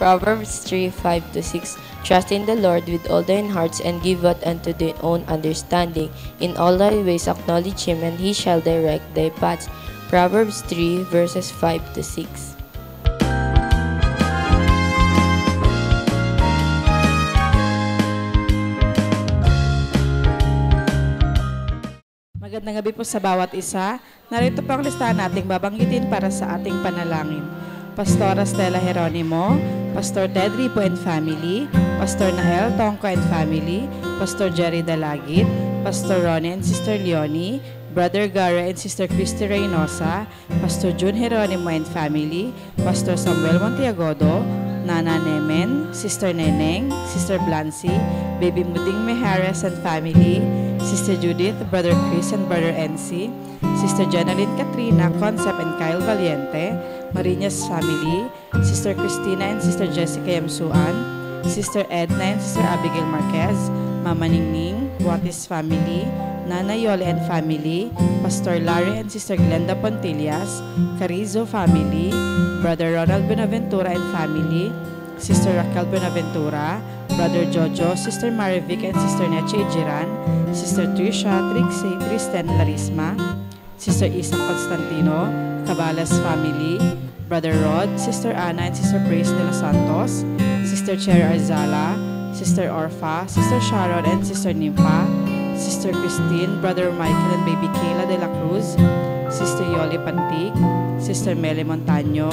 Proverbs 3:5-6. Trust in the Lord with all thine hearts, and give what unto thine own understanding. In all thy ways acknowledge him, and he shall direct thy paths. Proverbs 3:5-6. Magandang gabi po sa bawat isa. Narito po ang listahan nating babanggitin para sa ating panalangin. Pastora Stella Jeronimo, Pastor Ted Ripo and Family, Pastor Nahel Tongko and Family, Pastor Jerry Dalagit, Pastor Ronnie and Sister Leonie, Brother Gara and Sister Christy Reynosa, Pastor June Jeronimo and Family, Pastor Samuel Montiagodo, Nana Nemen, Sister Neneng, Sister Blancy, Baby Muding Mejares and Family, Sister Judith, Brother Chris and Brother NC, Sister Jenaline Katrina, Concept and Kyle Valiente, Marinas Family, Sister Christina and Sister Jessica Yamsuan, Sister Edna and Sister Abigail Marquez, Mama Ningning, Watis Family, Nana Yole and Family, Pastor Larry and Sister Glenda Pontillas, Carizo Family, Brother Ronald Benaventura and Family, Sister Raquel Benaventura, Brother Jojo, Sister Marivic and Sister Neche Jiran, Sister Trisha, Trixie, Kristen Larisma, Sister Isang Constantino, Cabalas Family, Brother Rod, Sister Anna and Sister Praise de los Santos, Sister Cherry Arzala, Sister Orfa, Sister Sharon and Sister Nympha, Sister Christine, Brother Michael and Baby Kayla de la Cruz, Sister Yoli Pantig, Sister Meli Montaño,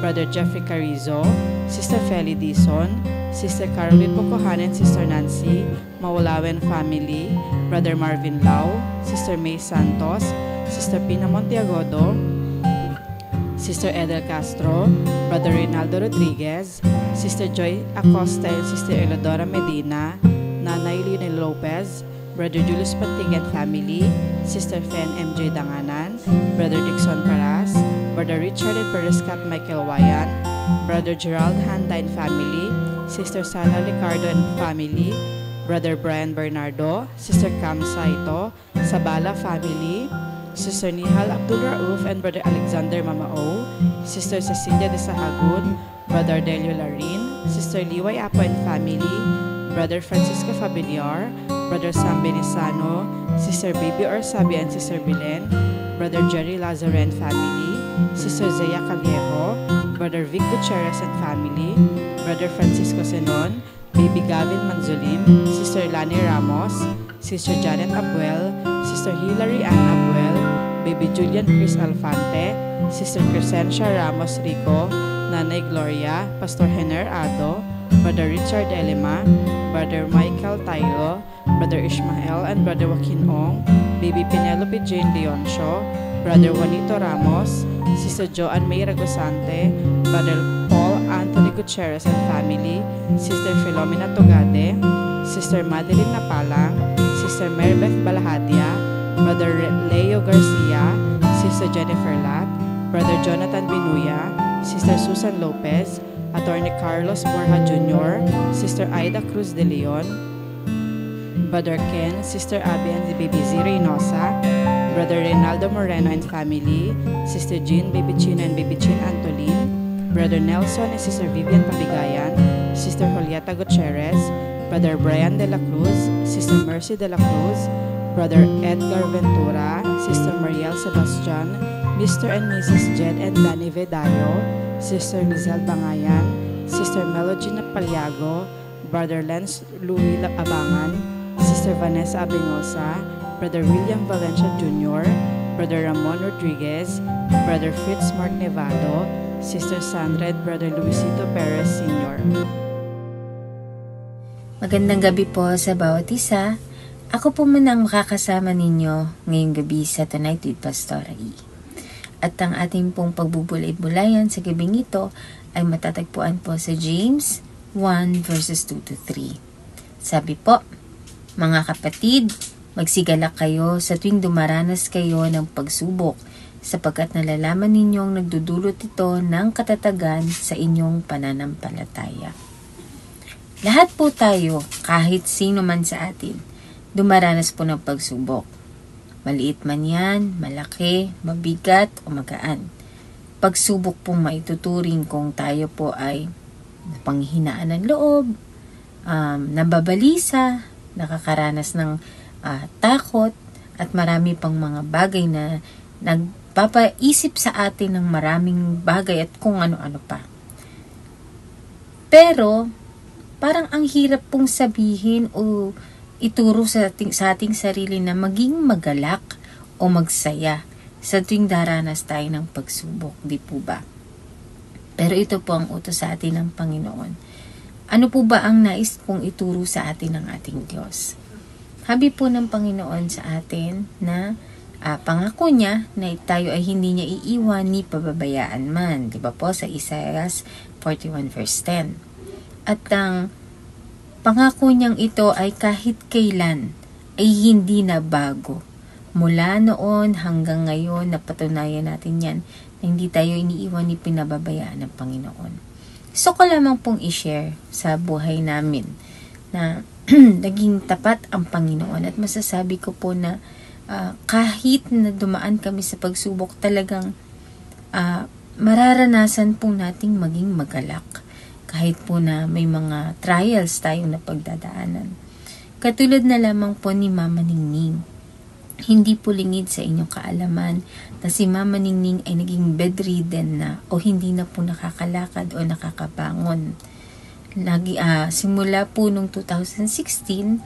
Brother Jeffrey Carrizo, Sister Feli Dizon, Sister Caroline Pocohan and Sister Nancy, Mawalawen Family, Brother Marvin Lau, Sister May Santos, Sister Pina Montiagodo, Sister Edel Castro, Brother Reynaldo Rodriguez, Sister Joy Acosta and Sister Elodora Medina, Nanay Lionel Lopez, Brother Julius Pantig and Family, Sister Fen MJ Danganan, Brother Dixon Paras, Brother Richard and Brother Scott Michael Wayan, Brother Gerald Handa and Family, Sister Sara Ricardo and Family, Brother Brian Bernardo, Sister Cam Saito, Sabala Family, Sister Nihal Abdul Rauf and Brother Alexander Mamao, Sister Cecilia de Sahagun, Brother Delio Larin, Sister Liway Apo and Family, Brother Francisco Familiar, Brother Sam Benisano, Sister Baby Orsabi and Sister Bilen, Brother Jerry Lazaro and Family, Sister Zaya Callejo, Brother Vic Gutierrez and Family, Brother Francisco Senon, Baby Gavin Manzulim, Sister Lani Ramos, Sister Janet Abuel, Sister Hilary Ann Abuel, Baby Julian Chris Alfante, Sister Crescencia Ramos Rico, Nanay Gloria, Pastor Hener Ado, Brother Richard Elema, Brother Michael Tailo, Brother Ishmael and Brother Joaquin Ong, Baby Penelope Jane Leoncio, Brother Juanito Ramos, Sister Joanne May Ragosante, Brother Paul Anthony Gutierrez and Family, Sister Philomena Togade, Sister Madeline Napalang, Sister Marybeth Balahatia, Brother Leo Garcia, Sister Jennifer Lat, Brother Jonathan Binuya, Sister Susan Lopez, Attorney Carlos Borja Jr., Sister Aida Cruz de Leon, Brother Ken, Sister Abby and the Baby Z Reynosa, Brother Reynaldo Moreno and Family, Sister Jean, Baby China and Baby Chin Antolin, Brother Nelson and Sister Vivian Pabigayan, Sister Julieta Gutierrez, Brother Brian de la Cruz, Sister Mercy de la Cruz, Brother Edgar Ventura, Sister Mariel Sebastian, Mr. and Mrs. Jed and Danny Vedayo, Sister Lizelle Bangayan, Sister Melody Napaliago, Brother Lance Louis Abangan, Sister Vanessa Abenosa, Brother William Valencia Jr., Brother Ramon Rodriguez, Brother Fritz Mark Nevado, Sister Sandra and Brother Luisito Perez Sr. Magandang gabi po sa bawat isa. Ako po muna ang makakasama ninyo ngayong gabi sa Tonight with Pastor E. At ang ating pong pagbubulay-bulayan sa gabing ito ay matatagpuan po sa James 1 verses 2-3. Sabi po, mga kapatid, magsigalak kayo sa tuwing dumaranas kayo ng pagsubok, sapagkat nalalaman ninyong nagdudulot ito ng katatagan sa inyong pananampalataya. Lahat po tayo, kahit sino man sa atin, dumaranas po ng pagsubok. Maliit man yan, malaki, mabigat o magaan. Pagsubok pong maituturing kung tayo po ay panghihinaan ng loob, nababalisa, nakakaranas ng takot, at marami pang mga bagay na nagpapaisip sa atin ng maraming bagay at kung ano-ano pa. Pero, parang ang hirap pong sabihin o ituro sa ating sarili na maging magalak o magsaya sa tuwing daranas tayo ng pagsubok, di po ba? Pero ito po ang utos sa atin ng Panginoon. Ano po ba ang nais pong ituro sa atin ng ating Diyos? Habi po ng Panginoon sa atin na pangako niya na tayo ay hindi niya iiwan ni pababayaan man. Diba po sa Isaiah 41 verse 10. At ang pangako niyang ito ay kahit kailan ay hindi na bago. Mula noon hanggang ngayon napatunayan natin yan na hindi tayo iniiwan ni pinababayaan ng Panginoon. Gusto ko lamang pong i-share sa buhay namin na naging tapat ang Panginoon at masasabi ko po na kahit na dumaan kami sa pagsubok talagang mararanasan po nating maging magalak kahit po na may mga trials tayong napagdadaanan. Katulad na lamang po ni Mama Ningning. Hindi po lingid sa inyong kaalaman na si Mama Ningning ay naging bedridden na o hindi na po nakakalakad o nakakabangon. Simula po nung 2016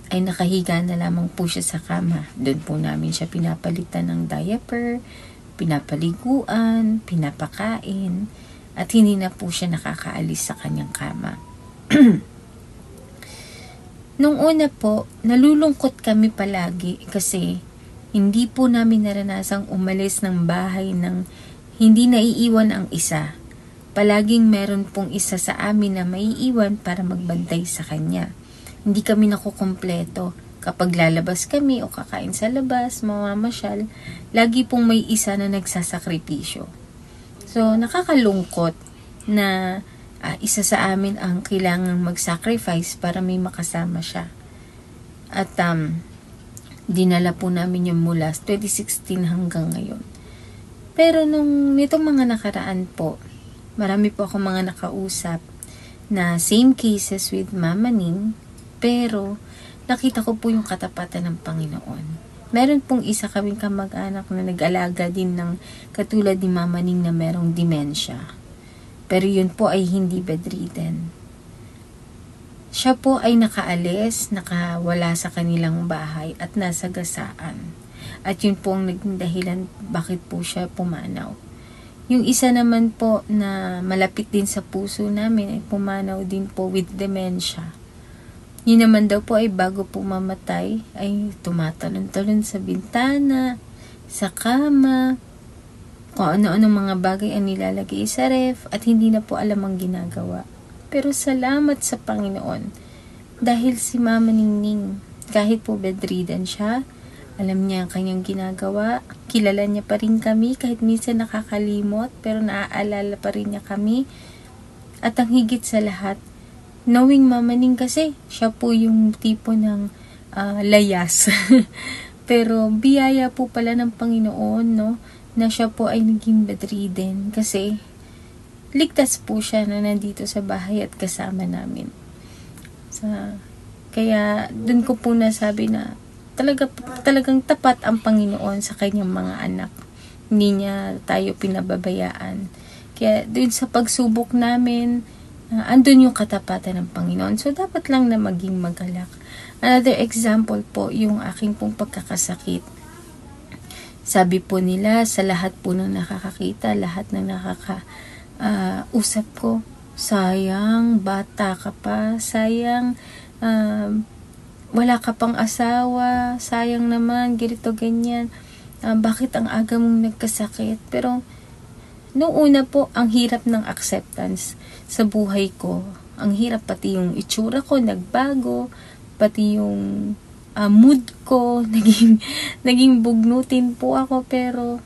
ay nakahiga na lamang po siya sa kama. Doon po namin siya pinapalitan ng diaper, pinapaliguan, pinapakain, at hindi na po siya nakakaalis sa kanyang kama. Nung una po, nalulungkot kami palagi kasi hindi po namin naranasang umalis ng bahay ng hindi naiiwan ang isa. Palaging meron pong isa sa amin na maiiwan para magbantay sa kanya. Hindi kami nakukumpleto. Kapag lalabas kami o kakain sa labas, mamamasyal, lagi pong may isa na nagsasakripisyo. So, nakakalungkot na isa sa amin ang kailangang mag-sacrifice para may makasama siya. At dinala po namin yung mula 2016 hanggang ngayon. Pero nitong mga nakaraan po, marami po ako mga nakausap na same cases with Mama Ning, pero nakita ko po yung katapatan ng Panginoon. Meron pong isa kaming kamag-anak na nag-alaga din ng katulad ni Mama Ning na merong dementia. Pero yun po ay hindi bedridden. Siya po ay nakaalis, nakawala sa kanilang bahay at nasa gasaan. At yun po ang naging dahilan bakit po siya pumanaw. Yung isa naman po na malapit din sa puso namin ay pumanaw din po with dementia. Yun naman daw po ay bago po mamatay ay tumatalon-talon sa bintana, sa kama, kung ano-anong mga bagay ang nilalagay sa ref at hindi na po alam ang ginagawa. Pero salamat sa Panginoon dahil si Mama Ningning kahit po bedridden siya, alam niya ang kanyang ginagawa. Kilala niya pa rin kami kahit minsan nakakalimot pero naaalala pa rin niya kami. At ang higit sa lahat, knowing Mama Ning kasi, siya po yung tipo ng layas. Pero biyaya po pala ng Panginoon, no, na siya po ay naging bedridden kasi ligtas po siya na nandito sa bahay at kasama namin. Kaya dun ko po nasabi na talagang tapat ang Panginoon sa kanyang mga anak. Hindi niya tayo pinababayaan. Kaya dun sa pagsubok namin, andun yung katapatan ng Panginoon. So, dapat lang na maging magalak. Another example po, yung aking pong pagkakasakit. Sabi po nila, sa lahat po ng nakakakita, lahat ng usap ko, sayang, bata ka pa, sayang, wala ka pang asawa, sayang naman, ganito, ganyan. Bakit ang aga mong nagkasakit? Pero, noong una po, ang hirap ng acceptance sa buhay ko. Ang hirap, pati yung itsura ko, nagbago, pati yung mood ko, naging bugnutin po ako. Pero,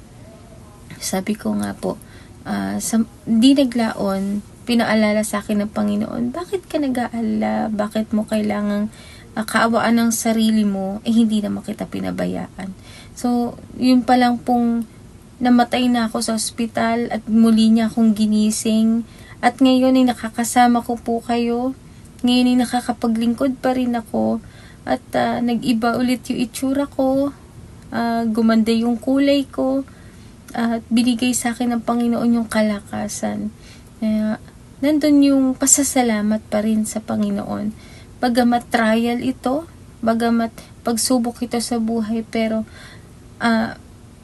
sabi ko nga po, di naglaon, pinaalala sa akin ng Panginoon, bakit ka nag-aalala? Bakit mo kailangang kaawaan ng sarili mo, hindi naman kita pinabayaan. So, yun pa lang pong namatay na ako sa ospital at muli niya akong ginising At ngayon ay nakakasama ko po kayo. Ngayon ay nakakapaglingkod pa rin ako. At nag-iba ulit yung itsura ko. Gumanda yung kulay ko. At binigay sa akin ng Panginoon yung kalakasan. Nandun yung pasasalamat pa rin sa Panginoon. Bagamat trial ito, bagamat pagsubok ito sa buhay, pero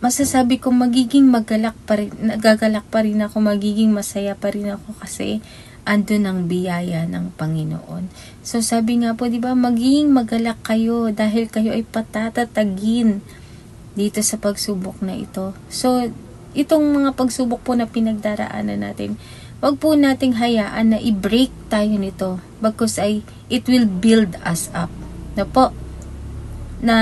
masasabi ko magiging nagagalak pa rin ako, magiging masaya pa rin ako kasi andun ang biyaya ng Panginoon. So sabi nga po, di ba, magiging magalak kayo dahil kayo ay patatatagin dito sa pagsubok na ito. So itong mga pagsubok po na pinagdaraanan natin, wag po nating hayaan na i-break tayo nito, because it will build us up. Na po, na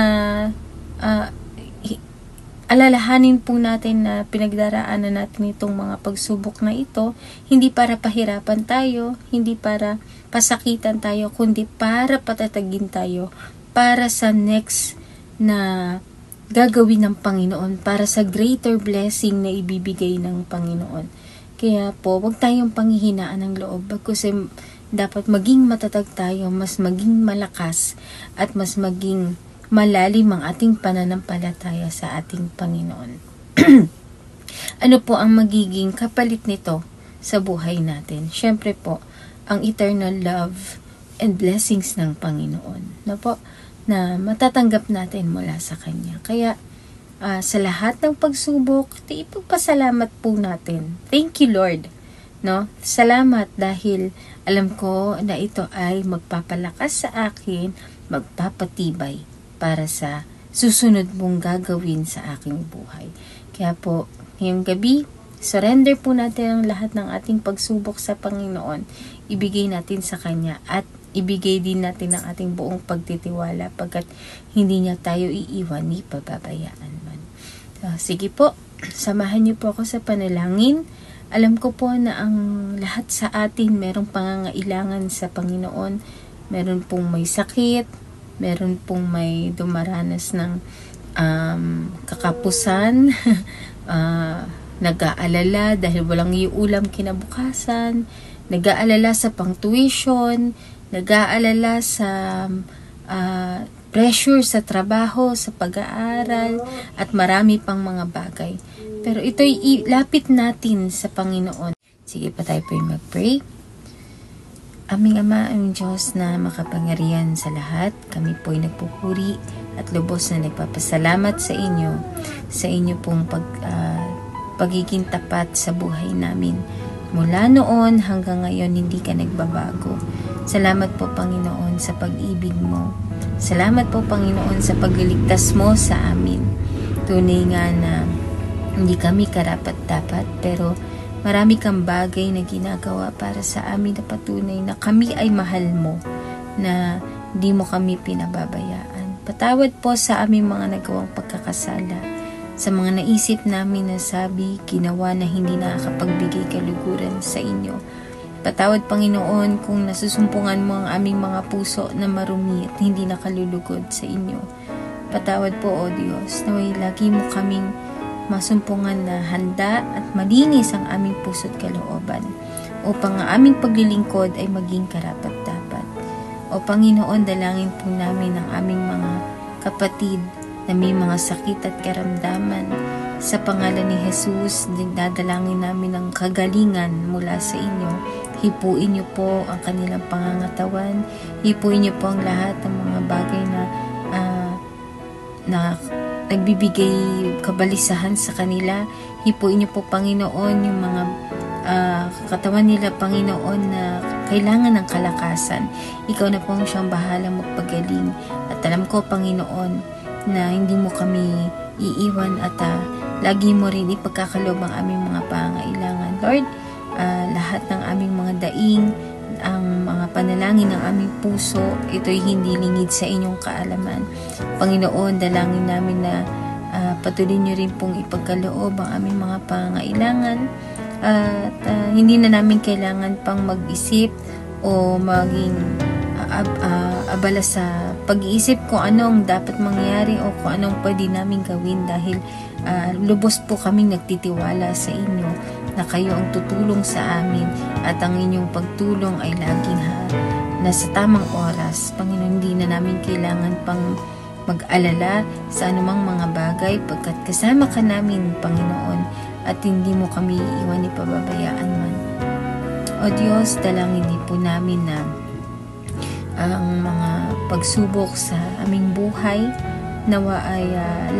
alalahanin po natin na pinagdaraanan natin itong mga pagsubok na ito, hindi para pahirapan tayo, hindi para pasakitan tayo, kundi para patatagin tayo, para sa next na gagawin ng Panginoon, para sa greater blessing na ibibigay ng Panginoon. Kaya po, wag tayong panghihinaan ng loob, kasi dapat maging matatag tayo, mas maging malakas, at mas maging malalim ang ating pananampalataya sa ating Panginoon. Ano po ang magiging kapalit nito sa buhay natin? Siyempre po, ang eternal love and blessings ng Panginoon. Na matatanggap natin mula sa Kanya. Kaya, sa lahat ng pagsubok, ipagpasalamat po natin. Thank you, Lord. Salamat dahil alam ko na ito ay magpapalakas sa akin, magpapatibay para sa susunod mong gagawin sa aking buhay. Kaya po, ngayong gabi, surrender po natin ang lahat ng ating pagsubok sa Panginoon. Ibigay natin sa Kanya at ibigay din natin ang ating buong pagtitiwala, pagkat hindi niya tayo iiwan ni pababayaan man. Sige po, samahan niyo po ako sa panalangin. Alam ko po na ang lahat sa atin merong pangangailangan sa Panginoon. Meron pong may sakit, meron pong may dumaranas ng kakapusan, nag-aalala dahil walang iulam kinabukasan, nag-aalala sa pang-tuition, nag-aalala sa pressure sa trabaho, sa pag-aaral, at marami pang mga bagay. Pero ito'y ilapit natin sa Panginoon. Sige pa tayo po mag-pray. Aming Ama, aming Diyos na makapangyarihan sa lahat, kami po'y nagpupuri at lubos na nagpapasalamat sa inyo pong pagiging tapat sa buhay namin. Mula noon hanggang ngayon, hindi ka nagbabago. Salamat po, Panginoon, sa pag-ibig mo. Salamat po, Panginoon, sa pagliligtas mo sa amin. Tunay nga na hindi kami karapat-dapat, pero marami kang bagay na ginagawa para sa amin na patunay na kami ay mahal mo, na di mo kami pinababayaan. Patawad po sa aming mga nagawang pagkakasala, sa mga naisip namin na sabi, ginawa na hindi nakakapagbigay kaluguran sa inyo. Patawad, Panginoon, kung nasusumpungan mo ang aming mga puso na marumi at hindi nakalulugod sa inyo. Patawad po, O Diyos, naway lagi mo kaming masumpungan na handa at malinis ang aming puso't kalooban upang ang aming paglilingkod ay maging karapat-dapat. O Panginoon, dalangin po namin ang aming mga kapatid na may mga sakit at karamdaman. Sa pangalan ni Jesus, dadalangin namin ang kagalingan mula sa inyo. Hipuin niyo po ang kanilang pangangatawan. Hipuin niyo po ang lahat ng mga bagay na nagbibigay kabalisahan sa kanila. Hipuin niyo po, Panginoon, yung mga katawan nila, Panginoon, na kailangan ng kalakasan. Ikaw na po ang siyang bahala magpagaling. At alam ko, Panginoon, na hindi mo kami iiwan at lagi mo rin ipagkakaloob ang aming mga pangailangan. Lord, lahat ng aming mga daing, ang mga panalangin ng aming puso, ito'y hindi lingid sa inyong kaalaman. Panginoon, dalangin namin na patuloy niyo rin pong ipagkaloob ang aming mga pangailangan, at hindi na namin kailangan pang mag-isip o maging abala sa pag-iisip kung anong dapat mangyari o kung anong pwede namin gawin, dahil lubos po kaming nagtitiwala sa inyo na kayo ang tutulong sa amin at ang inyong pagtulong ay laging nasa tamang oras. Panginoon, hindi na namin kailangan pang mag-alala sa anumang mga bagay pagkat kasama ka namin, Panginoon, at hindi mo kami iiwan ni pababayaan man. O Diyos, dalangin din po namin na ang mga pagsubok sa aming buhay nawa ay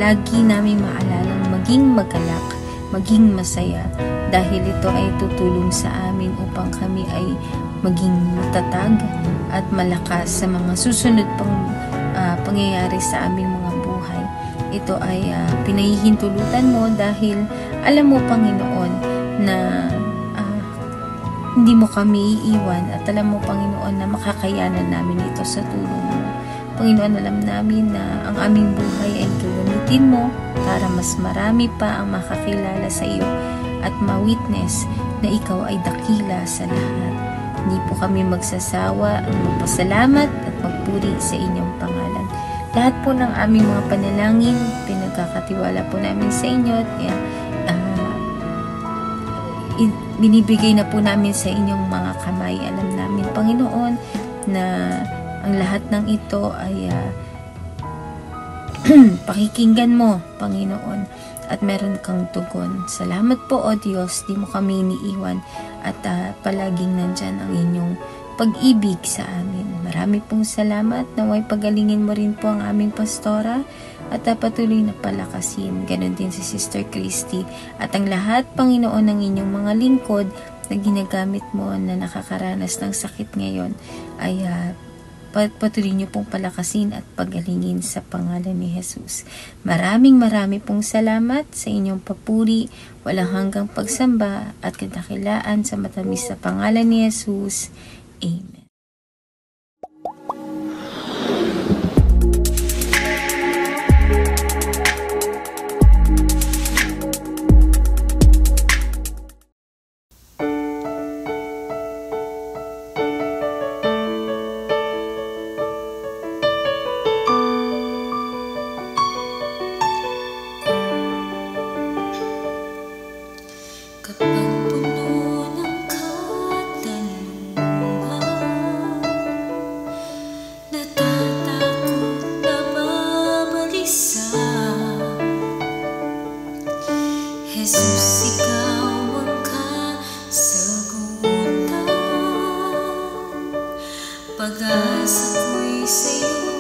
lagi naming maalalang maging magalak, maging masaya dahil ito ay tutulong sa amin upang kami ay maging matatag at malakas sa mga susunod pang pangyayari sa aming mga buhay. Ito ay pinahihintulutan mo dahil alam mo, Panginoon, na hindi mo kami iiwan at alam mo, Panginoon, na makakayanan namin ito sa tulong mo. Panginoon, alam namin na ang aming buhay ay gagamitin mo para mas marami pa ang makakilala sa iyo at ma-witness na ikaw ay dakila sa lahat. Hindi po kami magsasawa ang magpasalamat at magpuri sa inyong pangalan. Lahat po ng aming mga panalangin, pinagkakatiwala po namin sa inyo at binibigay na po namin sa inyong mga kamay. Alam namin, Panginoon, na ang lahat ng ito ay pakikinggan mo, Panginoon, at meron kang tugon. Salamat po, O Diyos, di mo kami iniiwan at palaging nandyan ang inyong pag-ibig sa amin. Marami pong salamat. Naway pagalingin mo rin po ang aming pastora at patuloy na palakasin. Ganon din si Sister Christy at ang lahat, Panginoon, ng inyong mga lingkod na ginagamit mo na nakakaranas ng sakit ngayon ay patuloy niyo pong palakasin at pagalingin sa pangalan ni Jesus. Maraming pong salamat sa inyong papuri, walang hanggang pagsamba at kadakilaan sa matamis sa pangalan ni Jesus. Amen. Jesus, ikaw ang kasagutan. Pag-asa ko'y sa'yo